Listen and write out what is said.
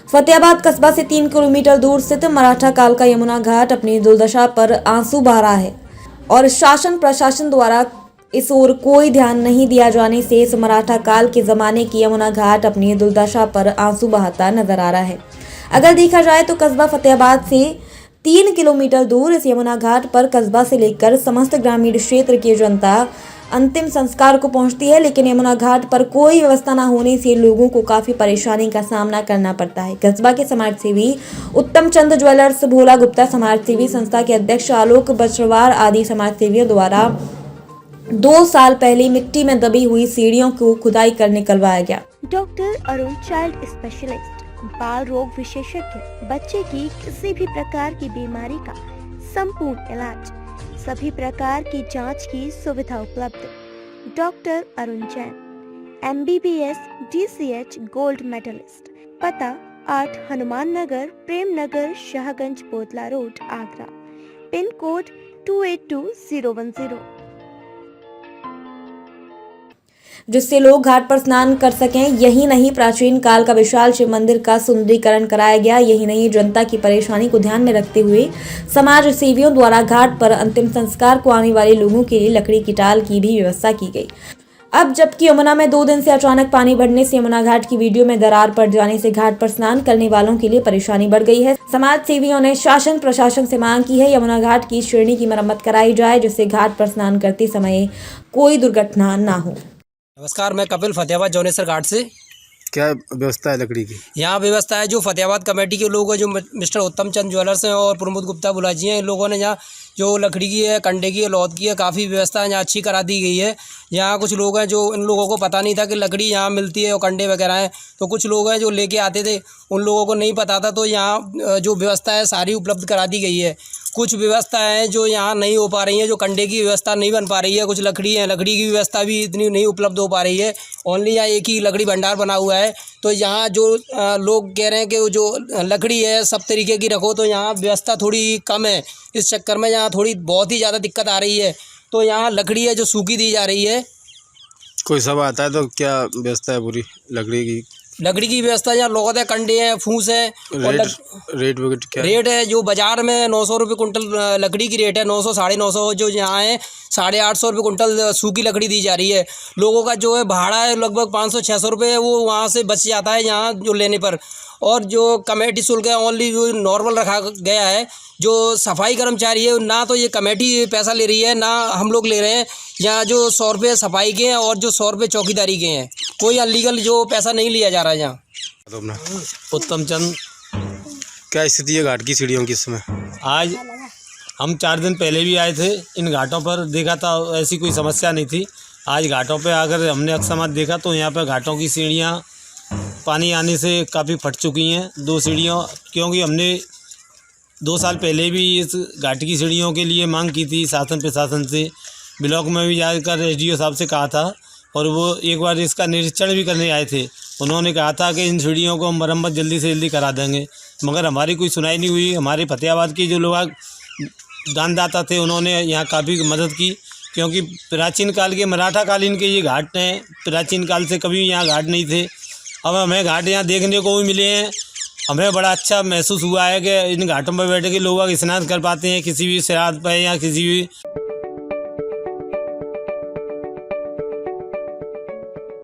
फतेहाबाद कस्बा से 3 किलोमीटर दूर स्थित मराठा काल का यमुना घाट अपनी दुर्दशा पर आंसू बहा रहा है और शासन प्रशासन द्वारा इस ओर कोई ध्यान नहीं दिया जाने से इस मराठा काल के जमाने की यमुना घाट अपनी दुर्दशा पर आंसू बहाता नजर आ रहा है। अगर देखा जाए तो कस्बा फतेहाबाद से 3 किलोमीटर दूर इस यमुना घाट पर कस्बा से लेकर समस्त ग्रामीण क्षेत्र की जनता अंतिम संस्कार को पहुंचती है, लेकिन यमुना घाट पर कोई व्यवस्था न होने से लोगों को काफी परेशानी का सामना करना पड़ता है। कस्बा के समाज सेवी उत्तम चंद ज्वेलर्स, भोला गुप्ता समाज सेवी संस्था के अध्यक्ष आलोक बछवार आदि समाज सेवियों द्वारा 2 साल पहले मिट्टी में दबी हुई सीढ़ियों को खुदाई कर निकलवाया गया। डॉक्टर अरुण चाइल्ड स्पेशलिस्ट, बाल रोग विशेषज्ञ, बच्चे की किसी भी प्रकार की बीमारी का संपूर्ण इलाज, सभी प्रकार की जांच की सुविधा उपलब्ध। Doctor Arun Jain, MBBS DCH gold medallist. पता 8 हनुमान नगर, प्रेम नगर, शाहगंज, बोतला रोड, आगरा। पिन कोड 282010, जिससे लोग घाट पर स्नान कर सकें। यही नहीं, प्राचीन काल का विशाल शिव मंदिर का सुंदरीकरण कराया गया। यही नहीं, जनता की परेशानी को ध्यान में रखते हुए समाज सेवियों द्वारा घाट पर अंतिम संस्कार को आने वाले लोगों के लिए लकड़ी की टाल की भी व्यवस्था की गई। अब जबकि यमुना में 2 दिन से अचानक पानी बढ़ने से यमुना घाट की वीडियो में दरार पड़ जाने से घाट पर स्नान करने वालों के लिए परेशानी बढ़ गई है। समाज सेवियों ने शासन प्रशासन से मांग की है यमुना घाट की श्रेणी की मरम्मत कराई जाए, जिससे घाट पर स्नान करते समय कोई दुर्घटना न हो। नमस्कार, मैं कपिल फतेहाबाद जौनेसर घाट से। क्या व्यवस्था है लकड़ी की? यहाँ व्यवस्था है जो फतेहाबाद कमेटी के लोग हैं, जो मिस्टर उत्तम चंद ज्वेलर्स हैं और प्रमोद गुप्ता बुलाजी हैं, इन लोगों ने यहाँ जो लकड़ी की है, कंडे की है, लौद की है, काफ़ी व्यवस्था यहाँ अच्छी करा दी गई है। यहाँ कुछ लोग हैं जो इन लोगों को पता नहीं था कि लकड़ी यहाँ मिलती है और कंडे वगैरह हैं, तो कुछ लोग हैं जो लेके आते थे, उन लोगों को नहीं पता था। तो यहाँ जो व्यवस्था है सारी उपलब्ध करा दी गई है। कुछ व्यवस्था है जो यहाँ नहीं हो पा रही है, जो कंडे की व्यवस्था नहीं बन पा रही है। कुछ लकड़ी है, लकड़ी की व्यवस्था भी इतनी नहीं उपलब्ध हो पा रही है। ओनली यहाँ एक ही लकड़ी भंडार बना हुआ है। तो यहाँ जो लोग कह रहे हैं कि जो लकड़ी है सब तरीके की रखो, तो यहाँ व्यवस्था थोड़ी कम है। इस चक्कर में यहाँ थोड़ी बहुत ही ज़्यादा दिक्कत आ रही है। तो यहाँ लकड़ी है जो सूखी दी जा रही है। कोई सब आता है तो क्या व्यवस्था है पूरी लकड़ी की? लकड़ी की व्यवस्था यहाँ लौद है, कंडे हैं, फूस है। रेट वगैरह क्या रेट है? जो बाजार में 900 रुपये कुंटल लकड़ी की रेट है, 900 साढ़े 900, जो यहाँ है 850 रुपये कुंटल सूखी लकड़ी दी जा रही है। लोगों का जो है भाड़ा है लगभग 500-600 रुपये, वो वहाँ से बच जाता है यहाँ जो लेने पर। और जो कमेटी शुल्क है ओनली जो नॉर्मल रखा गया है। जो सफाई कर्मचारी है ना, तो ये कमेटी पैसा ले रही है ना हम लोग ले रहे हैं। यहाँ जो 100 रुपये सफाई के हैं और जो 100 रुपये चौकीदारी के हैं, कोई अनलीगल जो पैसा नहीं लिया जा रहा है यहाँ। तो अपना उत्तम चंद। क्या स्थिति है घाट की सीढ़ियों की इस समय? आज हम 4 दिन पहले भी आए थे, इन घाटों पर देखा था ऐसी कोई समस्या नहीं थी। आज घाटों पे आकर हमने अकस्मात देखा तो यहाँ पर घाटों की सीढ़ियाँ पानी आने से काफ़ी फट चुकी हैं। 2 सीढ़ियों, क्योंकि हमने 2 साल पहले भी इस घाट की सीढ़ियों के लिए मांग की थी शासन प्रशासन से। ब्लॉक में भी जाकर SDO साहब से कहा था और वो एक बार इसका निरीक्षण भी करने आए थे। उन्होंने कहा था कि इन सीढ़ियों को हम मरम्मत जल्दी से जल्दी करा देंगे, मगर हमारी कोई सुनाई नहीं हुई। हमारे फतेहाबाद के जो लोग दानदाता थे उन्होंने यहाँ काफ़ी मदद की, क्योंकि प्राचीन काल के मराठा कालीन के ये घाट हैं। प्राचीन काल से कभी यहाँ घाट नहीं थे। अब हमें घाट यहाँ देखने को भी मिले हैं। हमें बड़ा अच्छा महसूस हुआ है कि इन घाटों पर बैठ के लोग स्नान कर पाते हैं किसी भी श्राद्ध पर या किसी भी